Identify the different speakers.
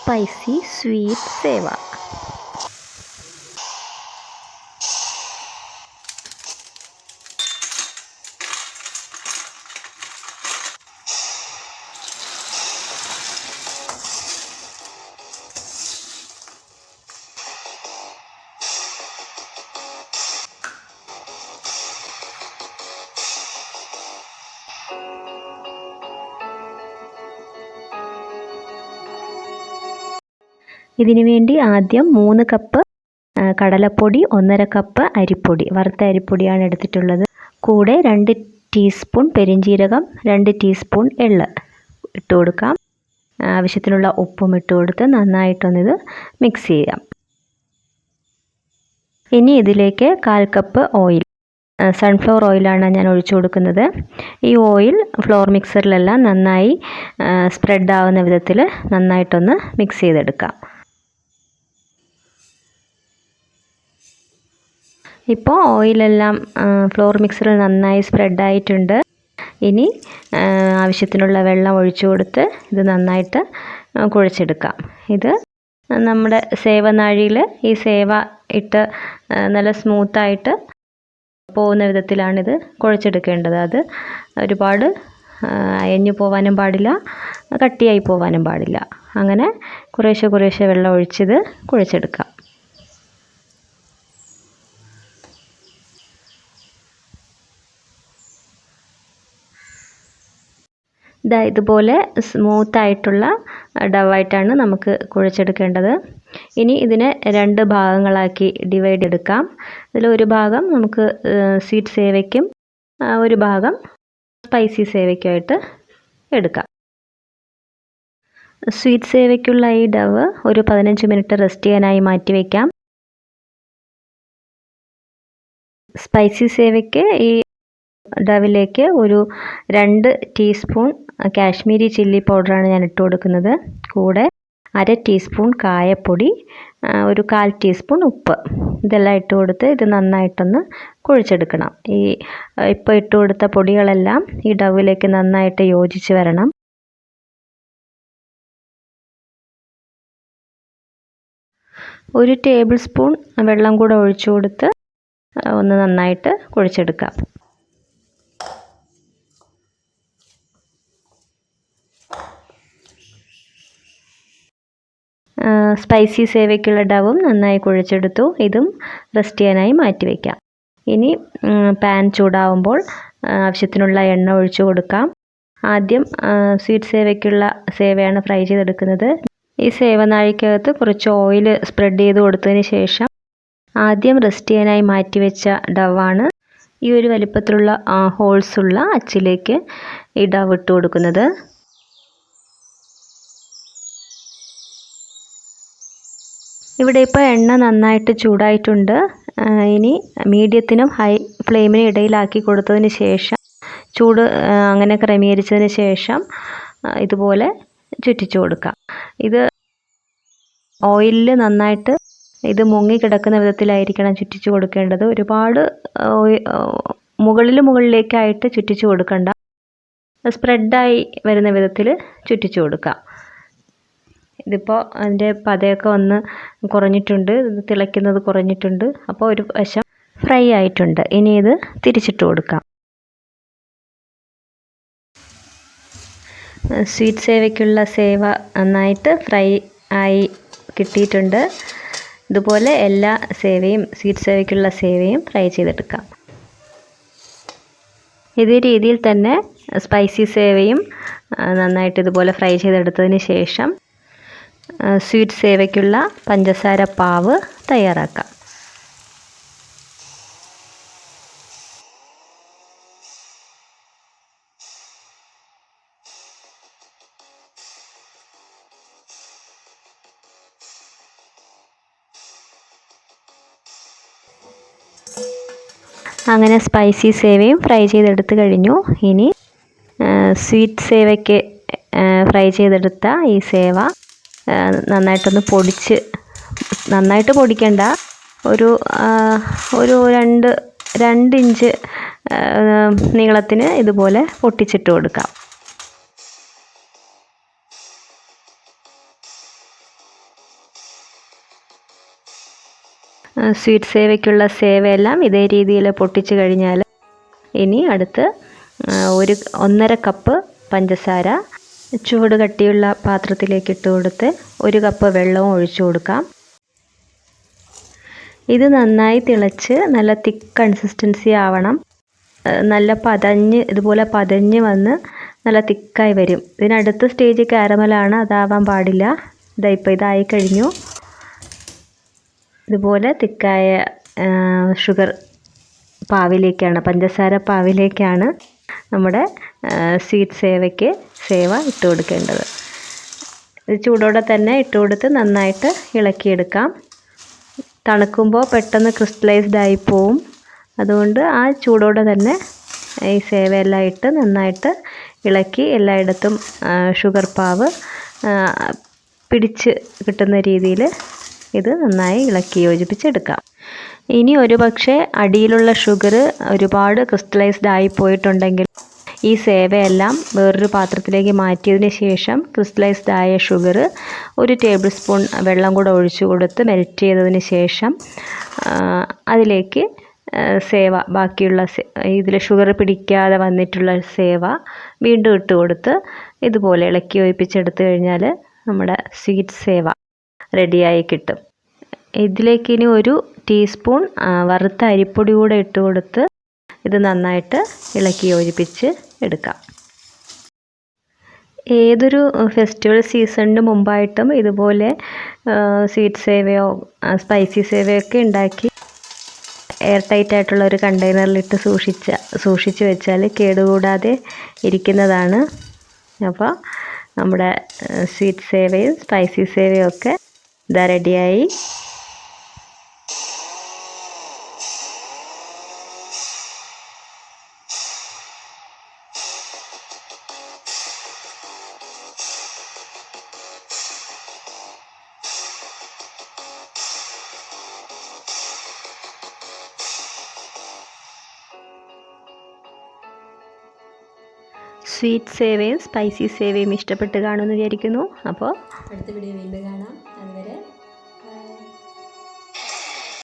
Speaker 1: spicy sweet seva. ഇതിനു വേണ്ടി ആദ്യം 3 കപ്പ് കടലപ്പൊടി, 1.5 കപ്പ് അരിപ്പൊടി, വറുത്ത അരിപ്പൊടിയാണ് എടുത്തിട്ടുള്ളത്. കൂടെ 2 ടീസ്പൂൺ പെരിഞ്ജീരകം, 2 ടീസ്പൂൺ എള്ള് ഇട്ട് കൊടുക്കാം. ആവശ്യത്തിനുള്ള ഉപ്പും ഇട്ട് കൊടുത്ത് നന്നായിട്ടൊന്നിത് മിക്സ് ചെയ്യാം. ഇനി ഇതിലേക്ക് 1/4 കപ്പ് ഓയിൽ, സൺഫ്ലവർ ഓയിലാണ് ഞാൻ ഒഴിച്ചു കൊടുക്കുന്നത്. ഈ ഓയിൽ ഫ്ലോർ മിക്സറിലെല്ലാം നന്നായി സ്പ്രെഡ് ആവുന്ന വിധത്തിൽ നന്നായിട്ടൊന്ന് മിക്സ് ചെയ്തെടുക്കാം. ഇപ്പോൾ ഓയിലെല്ലാം ഫ്ലോർ മിക്സറിൽ നന്നായി സ്പ്രെഡായിട്ടുണ്ട്. ഇനി ആവശ്യത്തിനുള്ള വെള്ളം ഒഴിച്ചു കൊടുത്ത് ഇത് നന്നായിട്ട് കുഴച്ചെടുക്കാം. ഇത് നമ്മുടെ സേവനാഴിയിൽ ഈ സേവ ഇട്ട് നല്ല സ്മൂത്തായിട്ട് പോകുന്ന വിധത്തിലാണിത് കുഴച്ചെടുക്കേണ്ടത്. അത് ഒരുപാട് അയഞ്ഞു പോകാനും പാടില്ല, കട്ടിയായി പോകാനും പാടില്ല. അങ്ങനെ കുറേശ്ശെ വെള്ളം ഒഴിച്ചിത് കുഴച്ചെടുക്കാം. ഇതുപോലെ സ്മൂത്തായിട്ടുള്ള ഡവായിട്ടാണ് നമുക്ക് കുഴച്ചെടുക്കേണ്ടത്. ഇനി ഇതിനെ 2 ഭാഗങ്ങളാക്കി ഡിവൈഡ് ചെയ്തെടുക്കാം. ഇതിലൊരു ഭാഗം നമുക്ക് സ്വീറ്റ് സേവയ്ക്കും ഒരു ഭാഗം സ്പൈസി സേവയ്ക്കുമായിട്ട് എടുക്കാം. സ്വീറ്റ് സേവയ്ക്കുള്ള ഈ ഡവ് ഒരു 15 മിനിറ്റ് റെസ്റ്റ് ചെയ്യാനായി മാറ്റി വയ്ക്കാം. സ്പൈസി സേവയ്ക്ക് ഈ ഡവിലേക്ക് ഒരു 2 ടീസ്പൂൺ കാശ്മീരി ചില്ലി പൗഡറാണ് ഞാൻ ഇട്ട് കൊടുക്കുന്നത്. കൂടെ 1/2 ടീസ്പൂൺ കായപ്പൊടി, ഒരു 1/4 ടീസ്പൂൺ ഉപ്പ്, ഇതെല്ലാം ഇട്ട് കൊടുത്ത് ഇത് നന്നായിട്ടൊന്ന് കുഴച്ചെടുക്കണം. ഇപ്പോൾ ഇട്ട് കൊടുത്ത പൊടികളെല്ലാം ഈ ഡവിലേക്ക് നന്നായിട്ട് യോജിച്ച് വരണം. ഒരു ടേബിൾ സ്പൂൺ വെള്ളം കൂടെ ഒഴിച്ചു കൊടുത്ത് ഒന്ന് നന്നായിട്ട് കുഴച്ചെടുക്കാം. സ്പൈസി സേവയ്ക്കുള്ള ഡവും നന്നായി കുഴച്ചെടുത്തു. ഇതും റെസ്റ്റ് ചെയ്യാനായി മാറ്റി വയ്ക്കാം. ഇനി പാൻ ചൂടാവുമ്പോൾ ആവശ്യത്തിനുള്ള എണ്ണ ഒഴിച്ചു കൊടുക്കാം. ആദ്യം സ്വീറ്റ് സേവയ്ക്കുള്ള സേവയാണ് ഫ്രൈ ചെയ്തെടുക്കുന്നത്. ഈ സേവനാഴിക്കകത്ത് കുറച്ച് ഓയിൽ സ്പ്രെഡ് ചെയ്ത് കൊടുത്തതിന് ശേഷം ആദ്യം റെസ്റ്റ് ചെയ്യാനായി മാറ്റി വെച്ച ഡവാണ് ഈ ഒരു വലിപ്പത്തിലുള്ള ഹോൾസുള്ള അച്ചിലേക്ക് ഈ ഡവ് ഇട്ട് കൊടുക്കുന്നത്. ഇവിടെ ഇപ്പോൾ എണ്ണ നന്നായിട്ട് ചൂടായിട്ടുണ്ട്. ഇനി മീഡിയത്തിനും ഹൈ ഫ്ലെയിമിനും ഇടയിലാക്കി കൊടുത്തതിന് ശേഷം ചൂട് അങ്ങനെ ക്രമീകരിച്ചതിന് ശേഷം ഇതുപോലെ ചുറ്റിച്ചു കൊടുക്കാം. ഇത് ഓയിലിൽ നന്നായിട്ട് ഇത് മുങ്ങിക്കിടക്കുന്ന വിധത്തിലായിരിക്കണം ചുറ്റിച്ചു കൊടുക്കേണ്ടത്. ഒരുപാട് മുകളിലേക്കായിട്ട് ചുറ്റിച്ചു കൊടുക്കണ്ട, സ്പ്രെഡായി വരുന്ന വിധത്തിൽ ചുറ്റിച്ചു കൊടുക്കാം. ഇതിപ്പോൾ അതിൻ്റെ പതയൊക്കെ ഒന്ന് കുറഞ്ഞിട്ടുണ്ട്, ഇത് തിളയ്ക്കുന്നത് കുറഞ്ഞിട്ടുണ്ട്. അപ്പോൾ ഒരു വശം ഫ്രൈ ആയിട്ടുണ്ട്. ഇനി ഇത് തിരിച്ചിട്ട് കൊടുക്കാം. സ്വീറ്റ് സേവയ്ക്കുള്ള സേവ നന്നായിട്ട് ഫ്രൈ ആയി കിട്ടിയിട്ടുണ്ട്. ഇതുപോലെ എല്ലാ സേവയും സ്വീറ്റ് സേവയ്ക്കുള്ള സേവയും ഫ്രൈ ചെയ്തെടുക്കാം. ഇതേ രീതിയിൽ തന്നെ സ്പൈസി സേവയും നന്നായിട്ട് ഇതുപോലെ ഫ്രൈ ചെയ്തെടുത്തതിന് ശേഷം സ്വീറ്റ് സേവയ്ക്കുള്ള പഞ്ചസാര പാവ് തയ്യാറാക്കാം. അങ്ങനെ സ്പൈസി സേവയും ഫ്രൈ ചെയ്തെടുത്ത് കഴിഞ്ഞു. ഇനി സ്വീറ്റ് സേവയ്ക്ക് ഫ്രൈ ചെയ്തെടുത്ത ഈ സേവ നന്നായിട്ടൊന്ന് നന്നായിട്ട് പൊടിക്കണ്ട, ഒരു 2 ഇഞ്ച് നീളത്തിന് ഇതുപോലെ പൊട്ടിച്ചിട്ട് കൊടുക്കാം. സ്വീറ്റ് സേവയ്ക്കുള്ള സേവയെല്ലാം ഇതേ രീതിയിൽ പൊട്ടിച്ച് കഴിഞ്ഞാൽ ഇനി അടുത്ത് 1.5 കപ്പ് പഞ്ചസാര ചൂട് കട്ടിയുള്ള പാത്രത്തിലേക്ക് ഇട്ട് കൊടുത്ത് 1 കപ്പ് വെള്ളവും ഒഴിച്ചു കൊടുക്കാം. ഇത് നന്നായി തിളച്ച് നല്ല തിക്ക് കൺസിസ്റ്റൻസി ആവണം. നല്ല ഇതുപോലെ പതഞ്ഞ് വന്ന് നല്ല തിക്കായി വരും. ഇതിനടുത്ത സ്റ്റേജ് കാരമലാണ്, അതാവാൻ പാടില്ല. ഇപ്പോൾ ഇതായി കഴിഞ്ഞു. ഇതുപോലെ തിക്കായ ഷുഗർ പാവിലേക്കാണ്, പഞ്ചസാര പാവിലേക്കാണ് നമ്മുടെ സ്വീറ്റ് സേവയ്ക്ക് സേവ ഇട്ട് കൊടുക്കേണ്ടത്. ഇത് ചൂടോടെ തന്നെ ഇട്ട് കൊടുത്ത് നന്നായിട്ട് ഇളക്കിയെടുക്കാം. തണുക്കുമ്പോൾ പെട്ടെന്ന് ക്രിസ്റ്റലൈസ്ഡ് ആയി പോവും. അതുകൊണ്ട് ആ ചൂടോടെ തന്നെ ഈ സേവയെല്ലാം ഇട്ട് നന്നായിട്ട് ഇളക്കി എല്ലായിടത്തും ഷുഗർ പാവ് പിടിച്ച് കിട്ടുന്ന രീതിയിൽ ഇത് നന്നായി ഇളക്കി യോജിപ്പിച്ചെടുക്കാം. ഇനി ഒരു പക്ഷേ അടിയിലുള്ള ഷുഗർ ഒരുപാട് ക്രിസ്റ്റലൈസ്ഡ് ആയി പോയിട്ടുണ്ടെങ്കിൽ ഈ സേവയെല്ലാം വേറൊരു പാത്രത്തിലേക്ക് മാറ്റിയതിന് ശേഷം ക്രിസ്റ്റലൈസ്ഡ് ആയ ഷുഗർ 1 ടേബിൾ സ്പൂൺ വെള്ളം കൂടെ ഒഴിച്ചു കൊടുത്ത് മെൽറ്റ് ചെയ്തതിന് ശേഷം അതിലേക്ക് സേവ, ബാക്കിയുള്ള ഇതിൽ ഷുഗർ പിടിക്കാതെ വന്നിട്ടുള്ള സേവ വീണ്ടും ഇട്ട് കൊടുത്ത് ഇതുപോലെ ഇളക്കി യോജിപ്പിച്ചെടുത്ത് കഴിഞ്ഞാൽ നമ്മുടെ സ്വീറ്റ് സേവ റെഡിയായി കിട്ടും. ഇതിലേക്ക് ഇനി 1 ടീസ്പൂൺ വറുത്ത അരിപ്പൊടി കൂടെ ഇട്ട് കൊടുത്ത് ഇത് നന്നായിട്ട് ഇളക്കി യോജിപ്പിച്ച് എടുക്കാം. ഏതൊരു ഫെസ്റ്റിവൽ സീസണിന് മുമ്പായിട്ടും ഇതുപോലെ സ്വീറ്റ് സേവയോ സ്പൈസി സേവയോ ഒക്കെ ഉണ്ടാക്കി എയർ ടൈറ്റ് ആയിട്ടുള്ള ഒരു കണ്ടെയ്നറിലിട്ട് സൂക്ഷിച്ച് വെച്ചാൽ കേടുകൂടാതെ ഇരിക്കുന്നതാണ്. അപ്പോൾ നമ്മുടെ സ്വീറ്റ് സേവയും സ്പൈസി സേവയും ഒക്കെ ഇതാ റെഡിയായി. സ്വീറ്റ് സേവയും സ്പൈസി സേവയും ഇഷ്ടപ്പെട്ട് കാണുമെന്ന് വിചാരിക്കുന്നു. അപ്പോൾ
Speaker 2: അടുത്ത വീഡിയോ വീണ്ടും കാണാം.